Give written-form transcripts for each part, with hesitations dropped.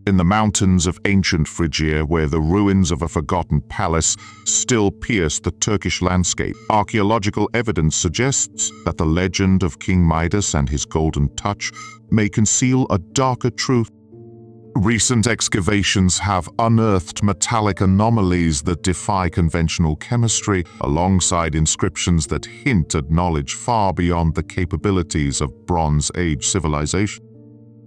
In the mountains of ancient Phrygia, where the ruins of a forgotten palace still pierce the Turkish landscape, archaeological evidence suggests that the legend of King Midas and his golden touch may conceal a darker truth. Recent excavations have unearthed metallic anomalies that defy conventional chemistry, alongside inscriptions that hint at knowledge far beyond the capabilities of Bronze Age civilization.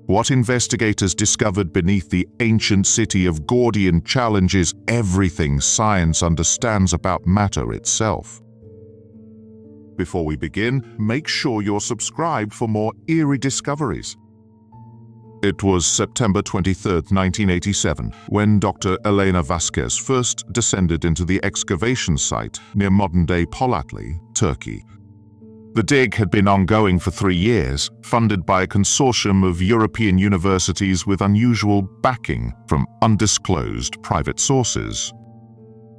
What investigators discovered beneath the ancient city of Gordian challenges everything science understands about matter itself. Before we begin, make sure you're subscribed for more eerie discoveries. It was September 23, 1987, when Dr. Elena Vasquez first descended into the excavation site near modern-day Polatli, Turkey. The dig had been ongoing for 3 years, funded by a consortium of European universities with unusual backing from undisclosed private sources.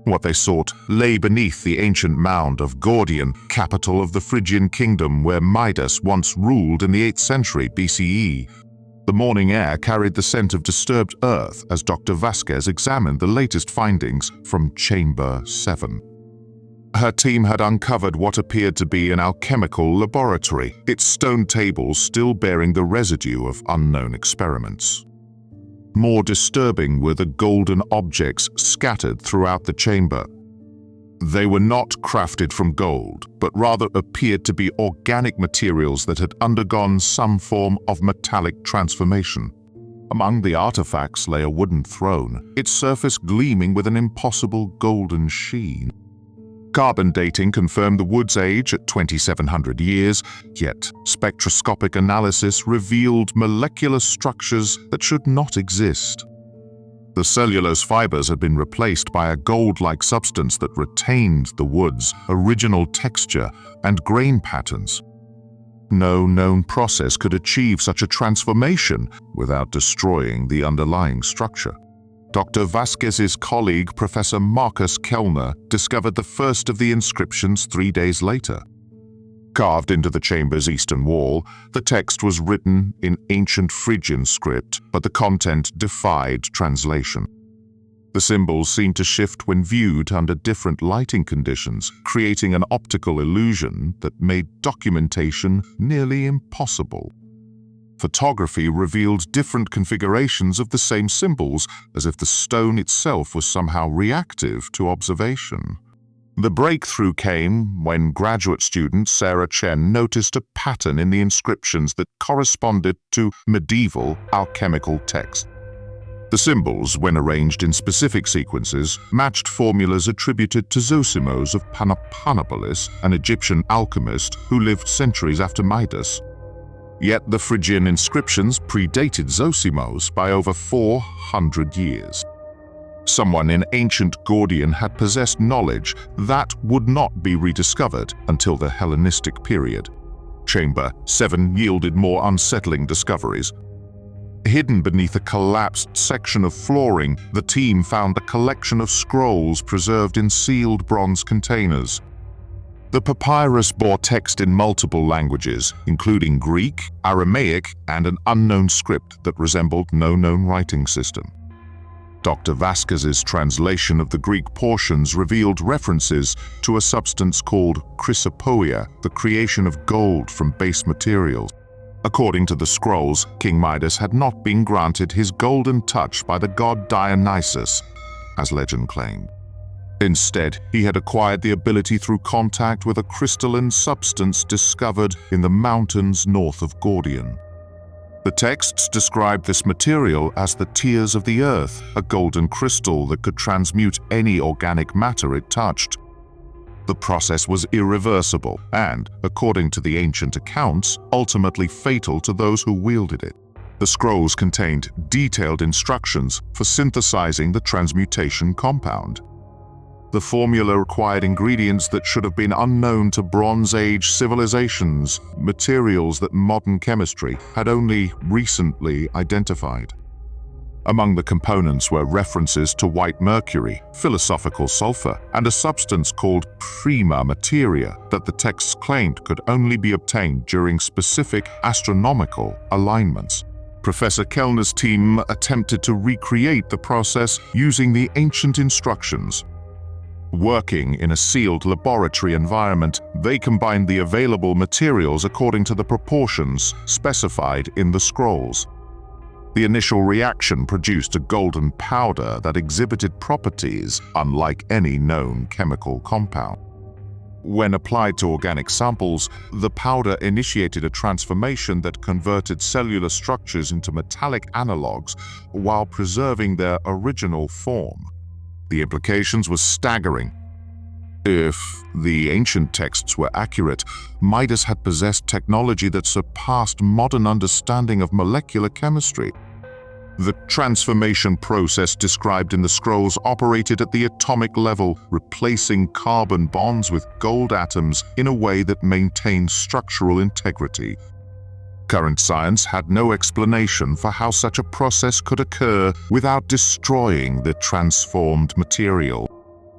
What they sought lay beneath the ancient mound of Gordian, capital of the Phrygian kingdom where Midas once ruled in the 8th century BCE. The morning air carried the scent of disturbed earth as Dr. Vasquez examined the latest findings from Chamber 7. Her team had uncovered what appeared to be an alchemical laboratory, its stone tables still bearing the residue of unknown experiments. More disturbing were the golden objects scattered throughout the chamber. They were not crafted from gold, but rather appeared to be organic materials that had undergone some form of metallic transformation. Among the artifacts lay a wooden throne, its surface gleaming with an impossible golden sheen. Carbon dating confirmed the wood's age at 2,700 years, yet spectroscopic analysis revealed molecular structures that should not exist. The cellulose fibers had been replaced by a gold-like substance that retained the wood's original texture and grain patterns. No known process could achieve such a transformation without destroying the underlying structure. Dr. Vasquez's colleague, Professor Marcus Kellner, discovered the first of the inscriptions 3 days later. Carved into the chamber's eastern wall, the text was written in ancient Phrygian script, but the content defied translation. The symbols seemed to shift when viewed under different lighting conditions, creating an optical illusion that made documentation nearly impossible. Photography revealed different configurations of the same symbols, as if the stone itself was somehow reactive to observation. The breakthrough came when graduate student Sarah Chen noticed a pattern in the inscriptions that corresponded to medieval alchemical text. The symbols, when arranged in specific sequences, matched formulas attributed to Zosimos of Panopolis, an Egyptian alchemist who lived centuries after Midas. Yet the Phrygian inscriptions predated Zosimos by over 400 years. Someone in ancient Gordian had possessed knowledge that would not be rediscovered until the Hellenistic period. Chamber 7 yielded more unsettling discoveries. Hidden beneath a collapsed section of flooring, the team found a collection of scrolls preserved in sealed bronze containers. The papyrus bore text in multiple languages, including Greek, Aramaic, and an unknown script that resembled no known writing system. Dr. Vasquez's translation of the Greek portions revealed references to a substance called chrysopoeia, the creation of gold from base materials. According to the scrolls, King Midas had not been granted his golden touch by the god Dionysus, as legend claimed. Instead, he had acquired the ability through contact with a crystalline substance discovered in the mountains north of Gordian. The texts described this material as the tears of the earth, a golden crystal that could transmute any organic matter it touched. The process was irreversible and, according to the ancient accounts, ultimately fatal to those who wielded it. The scrolls contained detailed instructions for synthesizing the transmutation compound. The formula required ingredients that should have been unknown to Bronze Age civilizations, materials that modern chemistry had only recently identified. Among the components were references to white mercury, philosophical sulfur, and a substance called prima materia that the texts claimed could only be obtained during specific astronomical alignments. Professor Kellner's team attempted to recreate the process using the ancient instructions. Working in a sealed laboratory environment, they combined the available materials according to the proportions specified in the scrolls. The initial reaction produced a golden powder that exhibited properties unlike any known chemical compound. When applied to organic samples, the powder initiated a transformation that converted cellular structures into metallic analogues while preserving their original form. The implications were staggering. If the ancient texts were accurate, Midas had possessed technology that surpassed modern understanding of molecular chemistry. The transformation process described in the scrolls operated at the atomic level, replacing carbon bonds with gold atoms in a way that maintained structural integrity. Current science had no explanation for how such a process could occur without destroying the transformed material.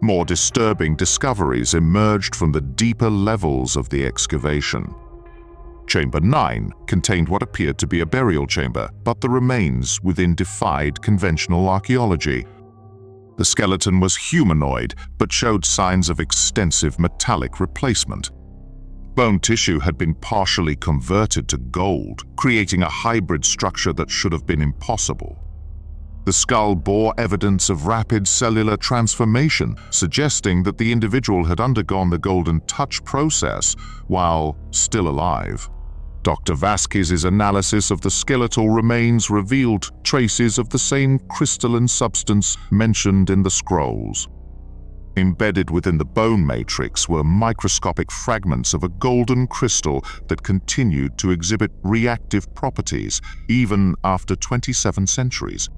More disturbing discoveries emerged from the deeper levels of the excavation. Chamber 9 contained what appeared to be a burial chamber, but the remains within defied conventional archaeology. The skeleton was humanoid, but showed signs of extensive metallic replacement. Bone tissue had been partially converted to gold, creating a hybrid structure that should have been impossible. The skull bore evidence of rapid cellular transformation, suggesting that the individual had undergone the golden touch process while still alive. Dr. Vasquez's analysis of the skeletal remains revealed traces of the same crystalline substance mentioned in the scrolls. Embedded within the bone matrix were microscopic fragments of a golden crystal that continued to exhibit reactive properties even after 27 centuries.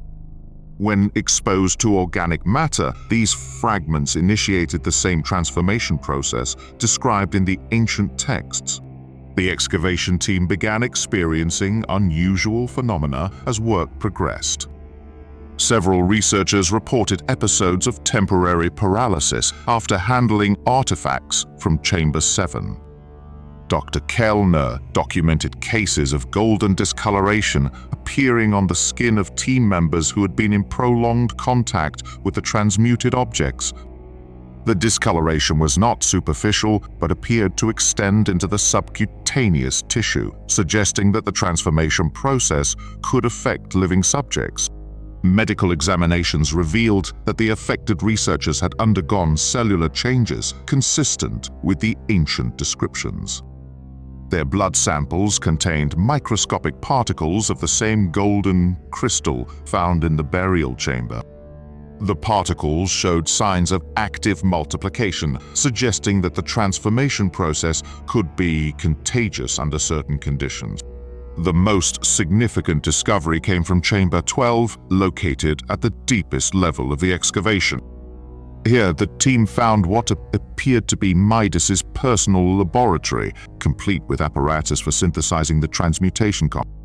When exposed to organic matter, these fragments initiated the same transformation process described in the ancient texts. The excavation team began experiencing unusual phenomena as work progressed. Several researchers reported episodes of temporary paralysis after handling artifacts from Chamber 7. Dr. Kellner documented cases of golden discoloration appearing on the skin of team members who had been in prolonged contact with the transmuted objects. The discoloration was not superficial, but appeared to extend into the subcutaneous tissue, suggesting that the transformation process could affect living subjects. Medical examinations revealed that the affected researchers had undergone cellular changes consistent with the ancient descriptions. Their blood samples contained microscopic particles of the same golden crystal found in the burial chamber. The particles showed signs of active multiplication, suggesting that the transformation process could be contagious under certain conditions. The most significant discovery came from Chamber 12, located at the deepest level of the excavation. Here, the team found what appeared to be Midas's personal laboratory, complete with apparatus for synthesizing the transmutation compound.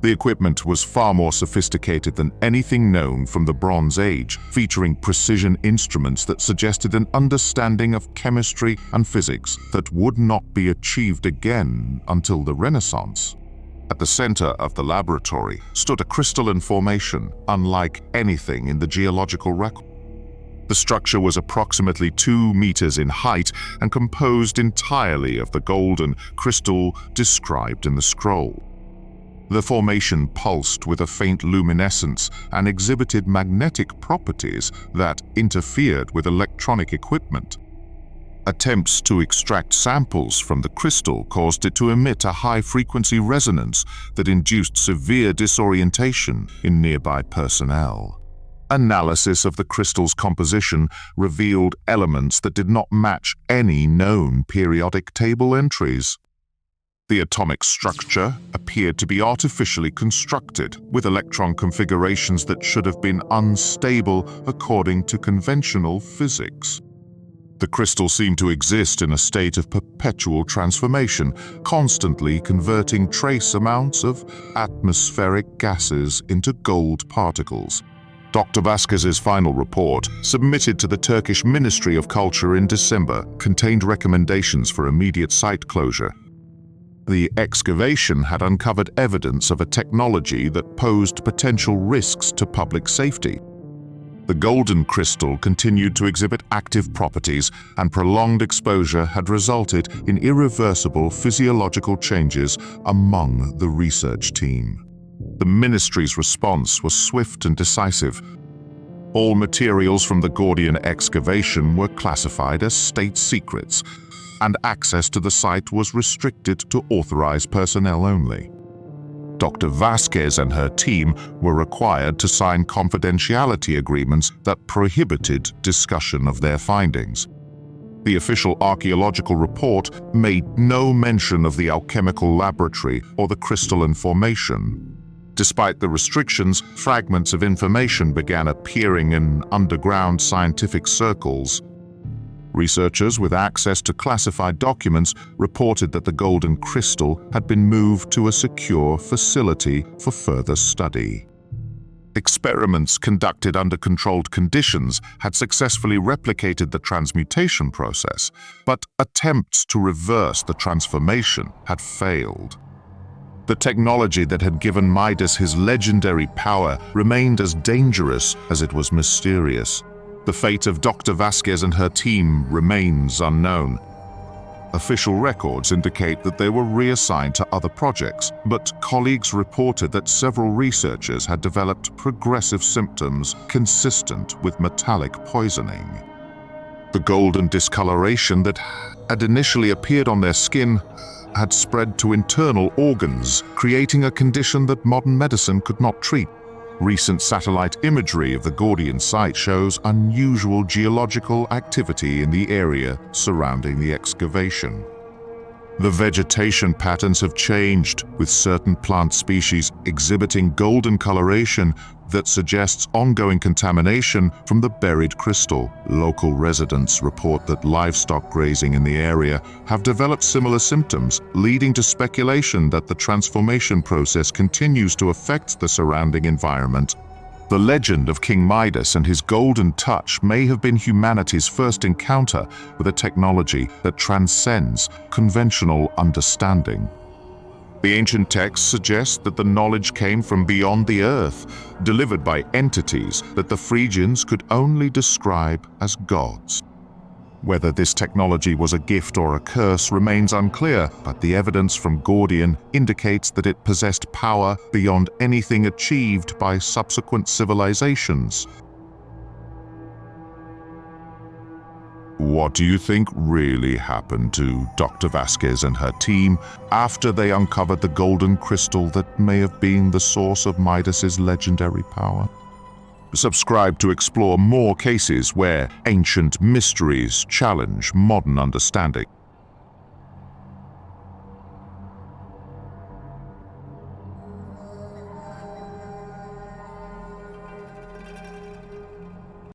The equipment was far more sophisticated than anything known from the Bronze Age, featuring precision instruments that suggested an understanding of chemistry and physics that would not be achieved again until the Renaissance. At the center of the laboratory stood a crystalline formation, unlike anything in the geological record. The structure was approximately 2 meters in height and composed entirely of the golden crystal described in the scroll. The formation pulsed with a faint luminescence and exhibited magnetic properties that interfered with electronic equipment. Attempts to extract samples from the crystal caused it to emit a high-frequency resonance that induced severe disorientation in nearby personnel. Analysis of the crystal's composition revealed elements that did not match any known periodic table entries. The atomic structure appeared to be artificially constructed, with electron configurations that should have been unstable according to conventional physics. The crystal seemed to exist in a state of perpetual transformation, constantly converting trace amounts of atmospheric gases into gold particles. Dr. Vasquez's final report, submitted to the Turkish Ministry of Culture in December, contained recommendations for immediate site closure. The excavation had uncovered evidence of a technology that posed potential risks to public safety. The golden crystal continued to exhibit active properties, and prolonged exposure had resulted in irreversible physiological changes among the research team. The ministry's response was swift and decisive. All materials from the Gordian excavation were classified as state secrets, and access to the site was restricted to authorized personnel only. Dr. Vasquez and her team were required to sign confidentiality agreements that prohibited discussion of their findings. The official archaeological report made no mention of the alchemical laboratory or the crystalline formation. Despite the restrictions, fragments of information began appearing in underground scientific circles. Researchers with access to classified documents reported that the golden crystal had been moved to a secure facility for further study. Experiments conducted under controlled conditions had successfully replicated the transmutation process, but attempts to reverse the transformation had failed. The technology that had given Midas his legendary power remained as dangerous as it was mysterious. The fate of Dr. Vasquez and her team remains unknown. Official records indicate that they were reassigned to other projects, but colleagues reported that several researchers had developed progressive symptoms consistent with metallic poisoning. The golden discoloration that had initially appeared on their skin had spread to internal organs, creating a condition that modern medicine could not treat. Recent satellite imagery of the Gordian site shows unusual geological activity in the area surrounding the excavation. The vegetation patterns have changed, with certain plant species exhibiting golden coloration that suggests ongoing contamination from the buried crystal. Local residents report that livestock grazing in the area have developed similar symptoms, leading to speculation that the transformation process continues to affect the surrounding environment. The legend of King Midas and his golden touch may have been humanity's first encounter with a technology that transcends conventional understanding. The ancient texts suggest that the knowledge came from beyond the earth, delivered by entities that the Phrygians could only describe as gods. Whether this technology was a gift or a curse remains unclear, but the evidence from Gordian indicates that it possessed power beyond anything achieved by subsequent civilizations. What do you think really happened to Dr. Vasquez and her team after they uncovered the golden crystal that may have been the source of Midas's legendary power? Subscribe to explore more cases where ancient mysteries challenge modern understanding.